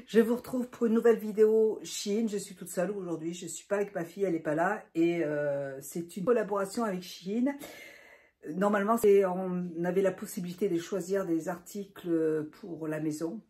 Je vous retrouve pour une nouvelle vidéo Shein. Je suis toute seule aujourd'hui, je ne suis pas avec ma fille, elle n'est pas là. Et c'est une collaboration avec Shein. Normalement, on avait la possibilité de choisir des articles pour la maison.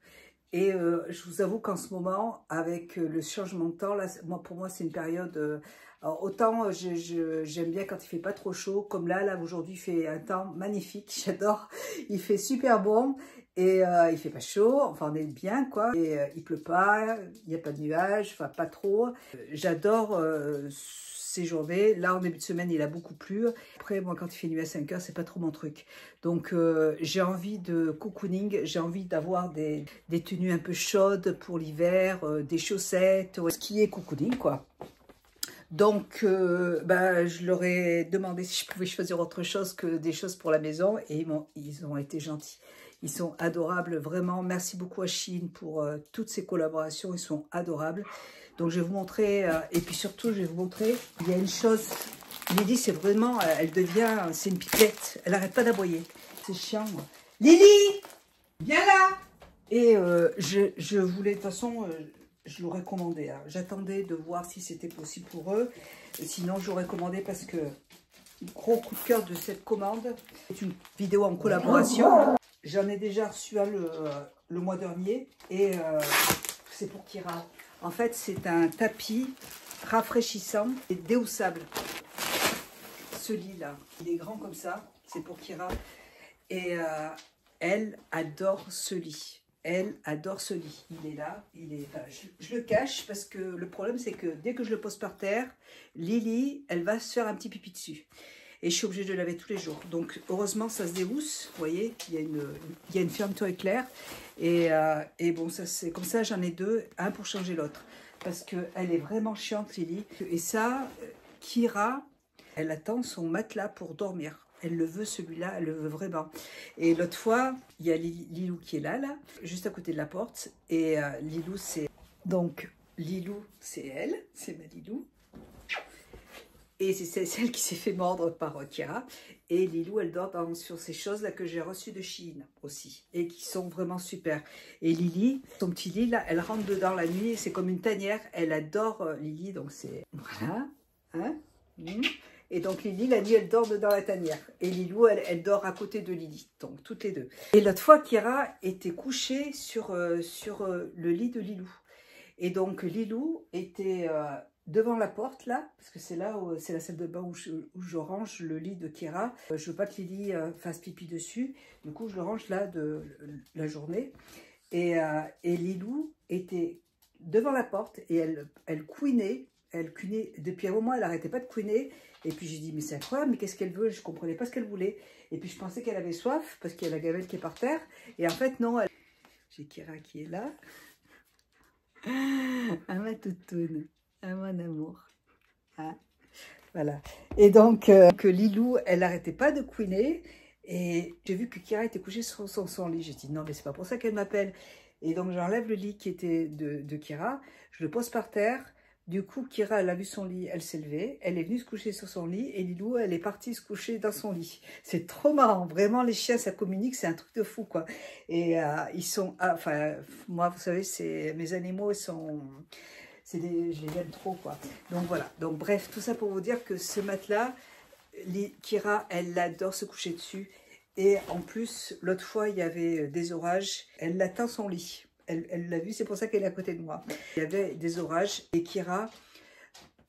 Et je vous avoue qu'en ce moment, avec le changement de temps, là, pour moi, c'est une période... alors, autant j'aime bien quand il fait pas trop chaud, comme là aujourd'hui, il fait un temps magnifique, j'adore. Il fait super bon et il fait pas chaud, enfin on est bien quoi. Et il pleut pas, il n'y a pas de nuages, enfin pas trop. J'adore ces journées. Là, en début de semaine, il a beaucoup plu. Après, moi, quand il fait nuit à 5 heures, c'est pas trop mon truc. Donc, j'ai envie de cocooning, j'ai envie d'avoir des tenues un peu chaudes pour l'hiver, des chaussettes, ce qui est cocooning, quoi. Donc, je leur ai demandé si je pouvais choisir autre chose que des choses pour la maison et ils ont été gentils. Ils sont adorables, vraiment. Merci beaucoup à Shein pour toutes ces collaborations, ils sont adorables. Donc, je vais vous montrer, et puis surtout, je vais vous montrer, il y a une chose, Lily, c'est vraiment, c'est une pipette, elle n'arrête pas d'aboyer. C'est chiant, moi. Lily, viens là. Et je voulais, de toute façon... je l'aurais commandé. Hein. J'attendais de voir si c'était possible pour eux. Sinon, j'aurais commandé parce que gros coup de cœur de cette commande. C'est une vidéo en collaboration. J'en ai déjà reçu un le mois dernier et c'est pour Kira. En fait, c'est un tapis rafraîchissant et déhoussable. Ce lit-là, il est grand comme ça. C'est pour Kira. Et elle adore ce lit. Elle adore ce lit. Il est là. Je le cache parce que le problème, c'est que dès que je le pose par terre, Lily, elle va se faire un petit pipi dessus. Et je suis obligée de le laver tous les jours. Donc, heureusement, ça se déhousse. Vous voyez, il y a une fermeture éclair. Et bon, ça c'est comme ça, j'en ai deux. Un pour changer l'autre. Parce qu'elle est vraiment chiante, Lily. Et ça, Kira, elle attend son matelas pour dormir. Elle le veut, celui-là, elle le veut vraiment. Et l'autre fois, il y a Lilou qui est là, juste à côté de la porte. Et Lilou, c'est... Donc, Lilou, c'est elle, c'est ma Lilou. Et c'est celle qui s'est fait mordre par Kira. Et Lilou, elle dort sur ces choses-là que j'ai reçues de Shein aussi. Et qui sont vraiment super. Et Lily, son petit lit, là, elle rentre dedans la nuit. C'est comme une tanière. Elle adore Lily, donc c'est... Voilà. Hein. Et donc Lily, la nuit, elle dort dans la tanière. Et Lilou, elle dort à côté de Lily. Donc toutes les deux. Et l'autre fois, Kira était couchée sur le lit de Lilou. Et donc Lilou était devant la porte là, parce que c'est là, c'est la salle de bain où je range le lit de Kira. Je veux pas que Lily fasse pipi dessus. Du coup, je le range là de la journée. Et Lilou était devant la porte et elle couinait. Elle couinait, depuis un moment, elle n'arrêtait pas de couiner. Et puis j'ai dit, mais c'est incroyable, mais qu'est-ce qu'elle veut? Je ne comprenais pas ce qu'elle voulait. Et puis je pensais qu'elle avait soif, parce qu'il y a la gamelle qui est par terre. Et en fait, non. J'ai Kira qui est là. Ah, ma toutoune. Ah, mon amour. Ah, voilà. Et donc, Lilou, elle n'arrêtait pas de couiner. Et j'ai vu que Kira était couchée sur son lit. J'ai dit, non, mais c'est pas pour ça qu'elle m'appelle. Et donc, j'enlève le lit qui était de Kira. Je le pose par terre. Du coup, Kira, elle a vu son lit, elle s'est levée, elle est venue se coucher sur son lit et Lilou, elle est partie se coucher dans son lit. C'est trop marrant, vraiment, les chiens, ça communique, c'est un truc de fou, quoi. Et ils sont, enfin, moi, vous savez, mes animaux, je les aime trop, quoi. Donc voilà, donc bref, tout ça pour vous dire que ce matelas, Kira, elle adore se coucher dessus. Et en plus, l'autre fois, il y avait des orages, elle attend son lit. Elle l'a vu, c'est pour ça qu'elle est à côté de moi. Il y avait des orages et Kira,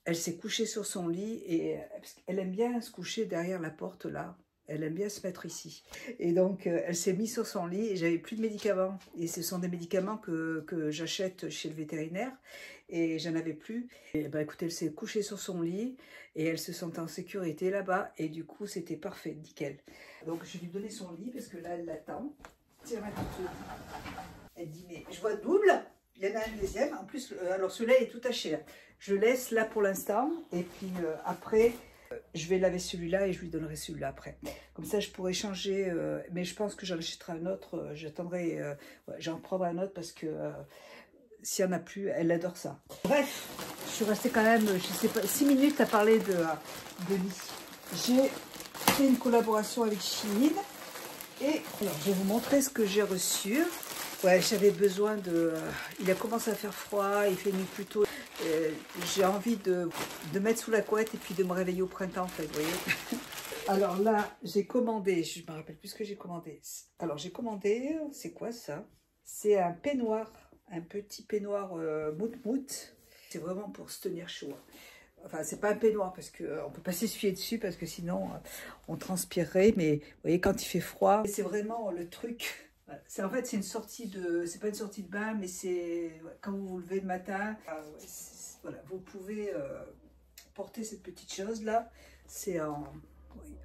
elle s'est couchée sur son lit et elle aime bien se coucher derrière la porte là. Elle aime bien se mettre ici. Et donc, elle s'est mise sur son lit et j'avais plus de médicaments. Et ce sont des médicaments que j'achète chez le vétérinaire et j'en avais plus. Et ben, écoutez, elle s'est couchée sur son lit et elle se sentait en sécurité là-bas. Et du coup, c'était parfait, nickel. Donc, je lui ai donné son lit parce que là, elle l'attend. Tiens, ma petite. Elle dit, mais je vois double, il y en a un deuxième. En plus, alors celui-là est tout taché. Là. Je laisse là pour l'instant. Et puis après, je vais laver celui-là et je lui donnerai celui-là après. Comme ça, je pourrais changer. Mais je pense que j'en achèterai un autre. J'attendrai, j'en prendrai un autre parce que s'il n'y en a plus, elle adore ça. Bref, je suis restée quand même, je sais pas, 6 minutes à parler de lit. J'ai fait une collaboration avec Shein. Et alors, je vais vous montrer ce que j'ai reçu. Ouais, j'avais besoin de... il a commencé à faire froid, il fait nuit plus tôt. J'ai envie de mettre sous la couette et puis de me réveiller au printemps, en fait, vous voyez. Alors là, j'ai commandé, je me rappelle plus ce que j'ai commandé. Alors j'ai commandé, c'est quoi ça? C'est un peignoir, un petit peignoir mout-mout. C'est vraiment pour se tenir chaud. Enfin, c'est pas un peignoir parce qu'on ne peut pas s'essuyer dessus parce que sinon on transpirerait. Mais vous voyez, quand il fait froid, c'est vraiment le truc. En fait, c'est une sortie de... C'est pas une sortie de bain, mais c'est quand vous vous levez le matin. Voilà, vous pouvez porter cette petite chose-là. C'est en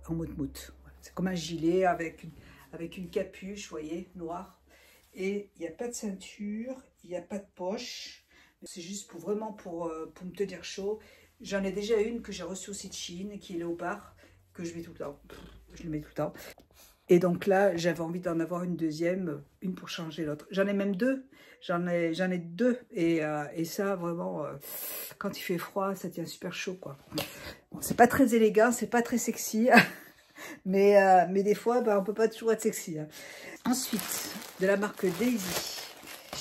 mout-mout. C'est comme un gilet avec une capuche, vous voyez, noire. Et il n'y a pas de ceinture, il n'y a pas de poche. C'est juste vraiment pour me tenir chaud. J'en ai déjà une que j'ai reçue aussi de Chine, qui est léopard, que je mets tout le temps. Je le mets tout le temps. Et donc là, j'avais envie d'en avoir une deuxième, une pour changer l'autre. J'en ai même deux. J'en ai deux. Et ça, vraiment, quand il fait froid, ça tient super chaud, quoi. Bon, c'est pas très élégant, c'est pas très sexy. mais des fois, on peut pas toujours être sexy. Hein. Ensuite, de la marque Daisy,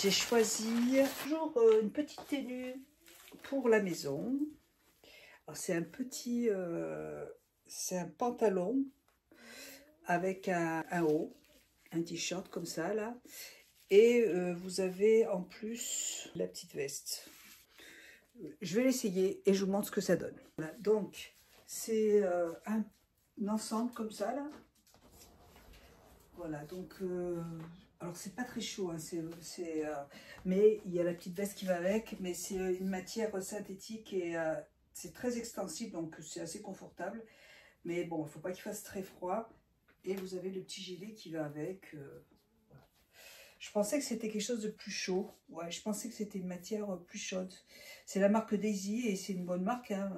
j'ai choisi toujours une petite tenue pour la maison. C'est un petit, c'est un pantalon avec un haut, un t-shirt comme ça là. Et vous avez en plus la petite veste. Je vais l'essayer et je vous montre ce que ça donne. Voilà, donc, c'est un ensemble comme ça là. Voilà, donc, alors c'est pas très chaud, hein, mais il y a la petite veste qui va avec, mais c'est une matière synthétique et c'est très extensible, donc c'est assez confortable. Mais bon, il ne faut pas qu'il fasse très froid. Et vous avez le petit gilet qui va avec. Voilà. Je pensais que c'était quelque chose de plus chaud. Ouais, je pensais que c'était une matière plus chaude. C'est la marque Daisy et c'est une bonne marque. Hein.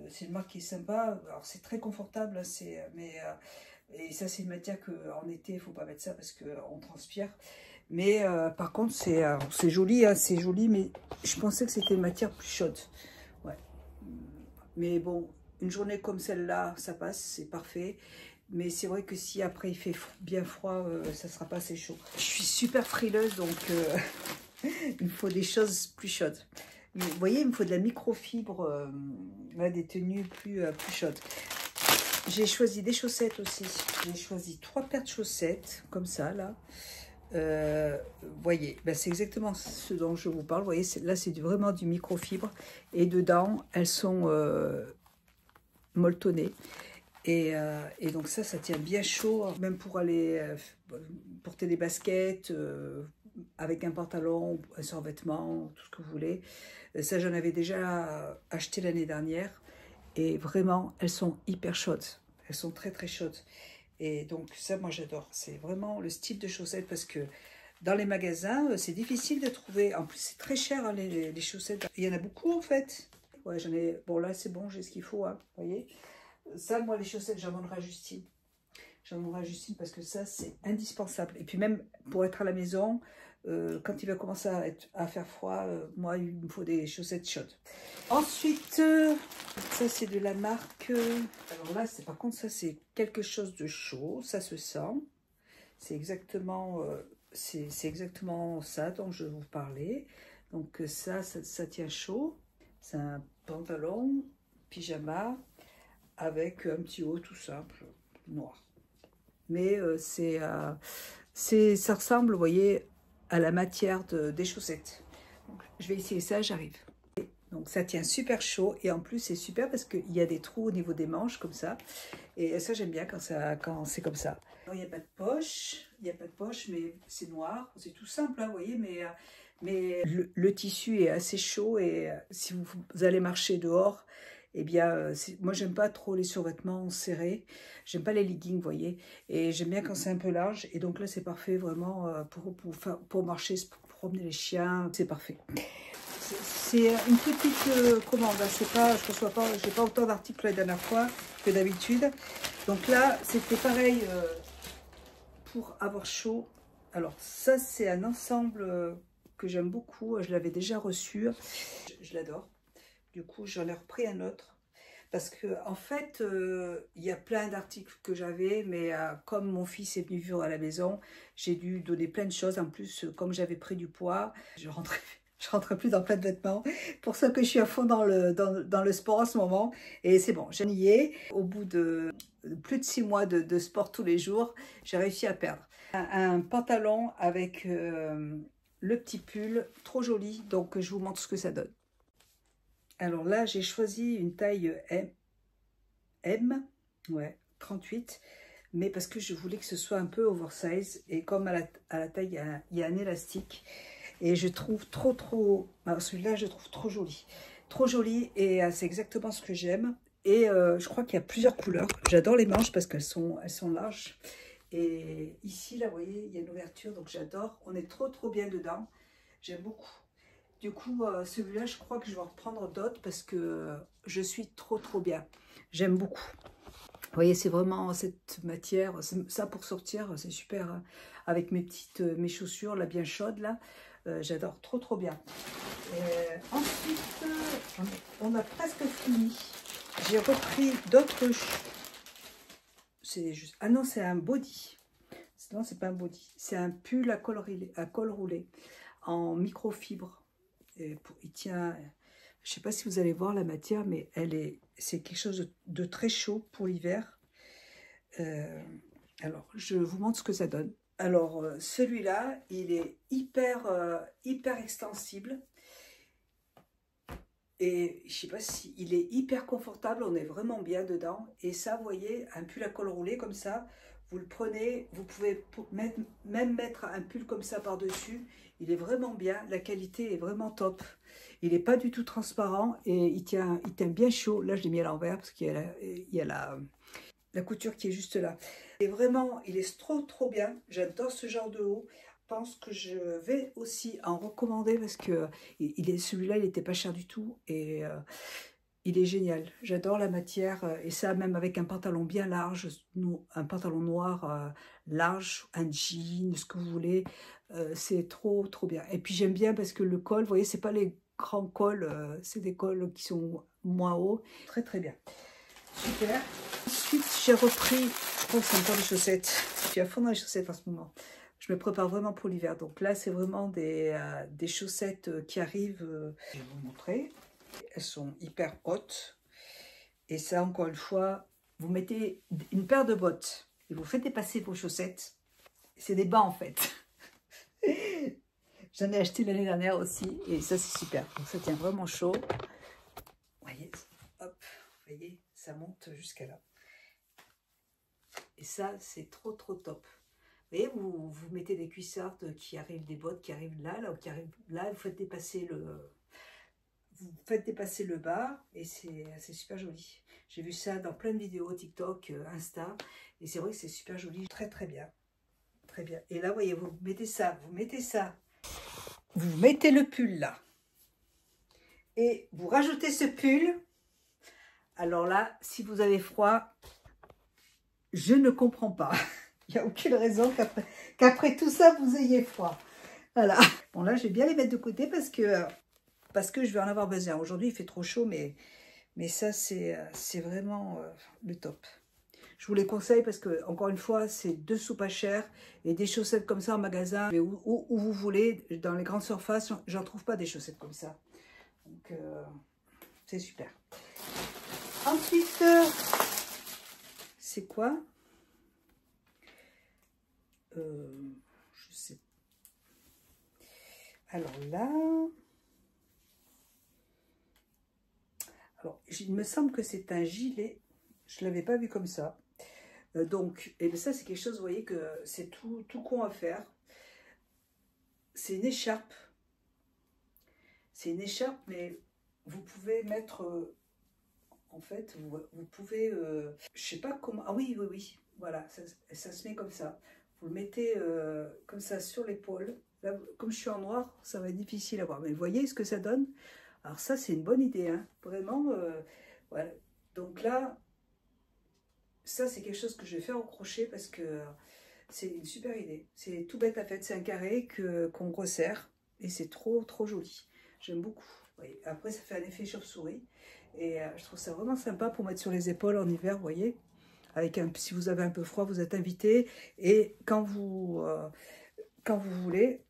C'est une marque qui est sympa. Alors c'est très confortable, et ça c'est une matière qu'en été il ne faut pas mettre ça parce qu'on transpire. Mais par contre c'est joli, hein, c'est joli, mais je pensais que c'était une matière plus chaude. Ouais. Mais bon, une journée comme celle-là, ça passe, c'est parfait. Mais c'est vrai que si après il fait bien froid, ça ne sera pas assez chaud. Je suis super frileuse, donc il me faut des choses plus chaudes. Vous voyez, il me faut de la microfibre, des tenues plus chaudes. J'ai choisi des chaussettes aussi. J'ai choisi 3 paires de chaussettes, comme ça, là. Vous voyez, c'est exactement ce dont je vous parle. Vous voyez, là, c'est vraiment du microfibre. Et dedans, elles sont molletonnées. Et donc ça tient bien chaud, même pour aller porter des baskets, avec un pantalon, un survêtement, tout ce que vous voulez. Ça, j'en avais déjà acheté l'année dernière. Et vraiment, elles sont hyper chaudes. Elles sont très, très chaudes. Et donc ça, moi, j'adore. C'est vraiment le style de chaussettes parce que dans les magasins, c'est difficile de trouver. En plus, c'est très cher, hein, les chaussettes. Il y en a beaucoup, en fait. Ouais, j'en ai... Bon, là, c'est bon, j'ai ce qu'il faut, hein, vous voyez. Ça, moi, les chaussettes, j'en donnerai à Justine. J'en donnerai à Justine parce que ça, c'est indispensable. Et puis même pour être à la maison, quand il va commencer à faire froid, moi, il me faut des chaussettes chaudes. Ensuite, ça, c'est de la marque... alors là, par contre, ça, c'est quelque chose de chaud. Ça se sent. C'est exactement ça dont je vous parlais. Donc ça tient chaud. C'est un pantalon, pyjama, avec un petit haut tout simple, noir. Mais ça ressemble, vous voyez, à la matière des chaussettes. Donc, je vais essayer ça, j'arrive. Donc ça tient super chaud et en plus c'est super parce qu'il y a des trous au niveau des manches comme ça. Et ça j'aime bien quand c'est comme ça. Alors, il n'y a pas de poche, mais c'est noir, c'est tout simple, hein, vous voyez, mais le tissu est assez chaud et si vous allez marcher dehors, eh bien, moi, j'aime pas trop les survêtements serrés. J'aime pas les leggings, vous voyez. Et j'aime bien quand c'est un peu large. Et donc là, c'est parfait vraiment pour marcher, pour promener les chiens. C'est parfait. C'est une petite commande. Hein. J'ai pas autant d'articles la dernière fois que d'habitude. Donc là, c'était pareil pour avoir chaud. Alors ça, c'est un ensemble que j'aime beaucoup. Je l'avais déjà reçu. Je l'adore. Du coup, j'en ai repris un autre. parce que en fait, il y a plein d'articles que j'avais, mais comme mon fils est venu vivre à la maison, j'ai dû donner plein de choses. En plus, comme j'avais pris du poids, je rentrais plus dans plein de vêtements. Pour ça que je suis à fond dans le sport en ce moment. Et c'est bon, j'en y ai. Au bout de plus de 6 mois de sport tous les jours, j'ai réussi à perdre. Un pantalon avec le petit pull, trop joli. Donc, je vous montre ce que ça donne. Alors là, j'ai choisi une taille M, ouais, 38, mais parce que je voulais que ce soit un peu oversize, et comme à la taille, il y a un élastique, et je trouve alors celui-là, je trouve trop joli, et c'est exactement ce que j'aime, et je crois qu'il y a plusieurs couleurs. J'adore les manches parce qu'elles sont larges, et ici, là, vous voyez, il y a une ouverture, donc j'adore, on est trop bien dedans, j'aime beaucoup. Du coup, celui-là, je crois que je vais en reprendre d'autres parce que je suis trop bien. J'aime beaucoup. Vous voyez, c'est vraiment cette matière, ça pour sortir, c'est super. Hein. Avec mes chaussures, là, bien chaudes, là. J'adore, trop bien. Ensuite, on a presque fini. J'ai repris d'autres... Ah non, c'est un body. Non, c'est pas un body. C'est un pull à col roulé en microfibre. Il tient, je ne sais pas si vous allez voir la matière, mais c'est quelque chose de très chaud pour l'hiver. Alors, je vous montre ce que ça donne. Alors, celui-là, il est hyper extensible. Et je ne sais pas si il est hyper confortable, on est vraiment bien dedans. Et ça, vous voyez, un pull à col roulé comme ça, vous le prenez, vous pouvez même mettre un pull comme ça par-dessus. Il est vraiment bien, la qualité est vraiment top. Il n'est pas du tout transparent et il tient bien chaud. Là, je l'ai mis à l'envers parce qu'il y a la couture qui est juste là. Et vraiment, il est trop bien. J'adore ce genre de haut. Je pense que je vais aussi en recommander parce que celui-là, il n'était pas cher du tout et il est génial. J'adore la matière et ça, même avec un pantalon bien large, un pantalon noir large, un jean, ce que vous voulez. C'est trop bien. Et puis j'aime bien parce que le col, vous voyez, c'est pas les grands cols, c'est des cols qui sont moins hauts. Très bien. Super. Ensuite, j'ai repris, oh, c'est encore des chaussettes. Je suis à fond dans les chaussettes en ce moment. Je me prépare vraiment pour l'hiver. Donc là, c'est vraiment des chaussettes qui arrivent. Je vais vous montrer. Elles sont hyper hautes. Et ça, encore une fois, vous mettez une paire de bottes et vous faites dépasser vos chaussettes. C'est des bas en fait. J'en ai acheté l'année dernière aussi et ça c'est super. Donc ça tient vraiment chaud. Vous voyez, hop, vous voyez, ça monte jusqu'à là. Et ça c'est trop top. Vous voyez, vous mettez des cuissardes qui arrivent, des bottes qui arrivent là, qui arrivent là, vous faites dépasser le bas et c'est super joli. J'ai vu ça dans plein de vidéos TikTok, Insta et c'est vrai que c'est super joli, très bien. Très bien. Et là, vous voyez, vous mettez ça, vous mettez le pull là. Et vous rajoutez ce pull. Alors là, si vous avez froid, je ne comprends pas. Il n'y a aucune raison qu'après tout ça, vous ayez froid. Voilà. Bon, là, je vais bien les mettre de côté parce que je vais en avoir besoin. Aujourd'hui, il fait trop chaud, mais ça, c'est vraiment le top. Je vous les conseille parce que, encore une fois, c'est 2 sous pas cher. Et des chaussettes comme ça en magasin, où vous voulez, dans les grandes surfaces, j'en trouve pas des chaussettes comme ça. Donc, c'est super. Ensuite, c'est quoi? Je sais. Alors là... Alors, il me semble que c'est un gilet. Je ne l'avais pas vu comme ça. Donc, et bien ça, c'est quelque chose, vous voyez, que c'est tout con à faire. C'est une écharpe. C'est une écharpe, mais vous pouvez mettre... en fait, vous pouvez... je sais pas comment... Ah oui. Voilà, ça se met comme ça. Vous le mettez comme ça sur l'épaule. Là, comme je suis en noir, ça va être difficile à voir. Mais vous voyez ce que ça donne? Alors ça, c'est une bonne idée, hein. Vraiment, voilà. Donc là, ça, c'est quelque chose que je vais faire au crochet parce que c'est une super idée. C'est tout bête à fait. C'est un carré qu'on resserre et c'est trop joli. J'aime beaucoup. Oui. Après, ça fait un effet chauve-souris. Et je trouve ça vraiment sympa pour mettre sur les épaules en hiver, vous voyez. Avec si vous avez un peu froid, vous êtes invité. Et quand vous voulez,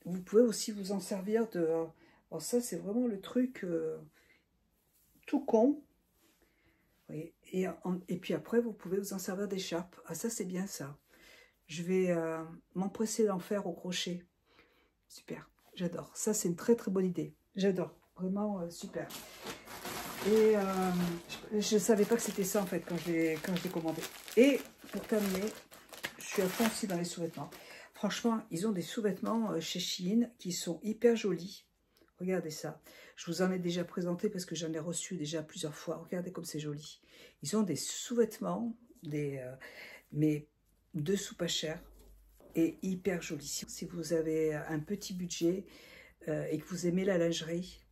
vous pouvez aussi vous en servir de... alors ça, c'est vraiment le truc tout con. Oui. Et puis après, vous pouvez vous en servir d'écharpe. Ah, ça, c'est bien ça. Je vais m'empresser d'en faire au crochet. Super, j'adore. Ça, c'est une très très bonne idée. J'adore, vraiment super. Et je ne savais pas que c'était ça en fait quand je l'ai commandé. Et pour terminer, je suis à fond aussi dans les sous-vêtements. Franchement, ils ont des sous-vêtements chez Shein qui sont hyper jolis. Regardez ça. Je vous en ai déjà présenté parce que j'en ai reçu déjà plusieurs fois. Regardez comme c'est joli. Ils ont des sous-vêtements, mais dessous pas cher et hyper jolis. Si vous avez un petit budget et que vous aimez la lingerie,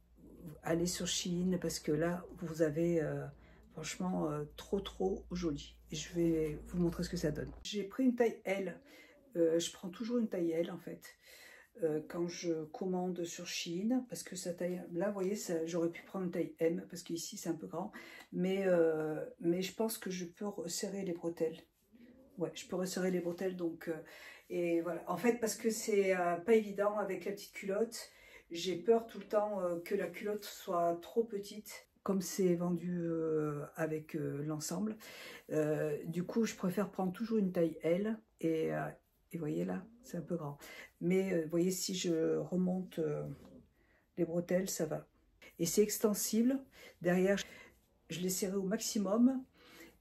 allez sur Shein parce que là, vous avez franchement trop joli. Et je vais vous montrer ce que ça donne. J'ai pris une taille L. Je prends toujours une taille L en fait. Quand je commande sur Shein, parce que sa taille, là vous voyez, j'aurais pu prendre une taille M, parce qu'ici c'est un peu grand, mais je pense que je peux resserrer les bretelles. Ouais, je peux resserrer les bretelles, donc, et voilà. En fait, parce que c'est pas évident avec la petite culotte, j'ai peur tout le temps que la culotte soit trop petite, comme c'est vendu avec l'ensemble. Du coup, je préfère prendre toujours une taille L, et vous voyez là, c'est un peu grand. Mais vous voyez, si je remonte les bretelles, ça va. Et c'est extensible. Derrière, je l'ai serré au maximum.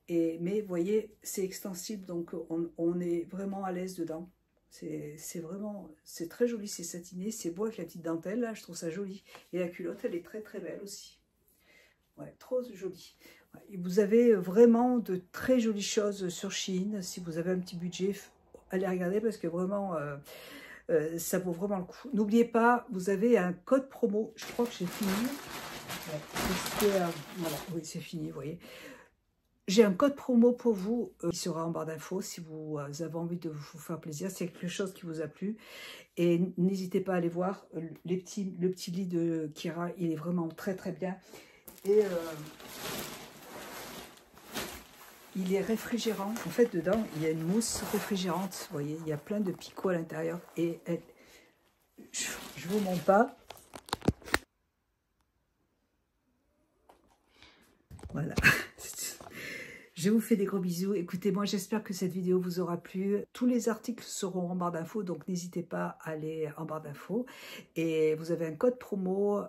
Mais vous voyez, c'est extensible, donc on est vraiment à l'aise dedans. C'est vraiment, c'est très joli, c'est satiné, c'est beau avec la petite dentelle, là, je trouve ça joli. Et la culotte, elle est très belle aussi. Ouais, trop jolie. Ouais, et vous avez vraiment de très jolies choses sur Shein. Si vous avez un petit budget, allez regarder parce que vraiment, ça vaut vraiment le coup. N'oubliez pas, vous avez un code promo. Je crois que j'ai fini. Ouais, voilà, oui, c'est fini, vous voyez. J'ai un code promo pour vous qui sera en barre d'infos si vous avez envie de vous faire plaisir, si c'est quelque chose qui vous a plu. Et n'hésitez pas à aller voir le petit lit de Kira, il est vraiment très bien. Et il est réfrigérant. En fait, dedans, il y a une mousse réfrigérante. Vous voyez, il y a plein de picots à l'intérieur. Et je vous montre pas. Voilà. Je vous fais des gros bisous. Écoutez, moi, j'espère que cette vidéo vous aura plu. Tous les articles seront en barre d'infos, donc n'hésitez pas à aller en barre d'infos. Et vous avez un code promo.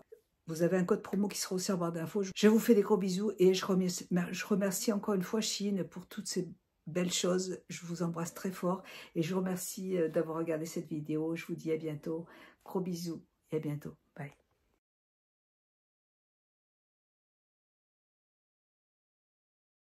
Vous avez un code promo qui sera aussi en barre d'infos. Je vous fais des gros bisous et je remercie encore une fois Shein pour toutes ces belles choses. Je vous embrasse très fort et je vous remercie d'avoir regardé cette vidéo. Je vous dis à bientôt. Gros bisous et à bientôt. Bye.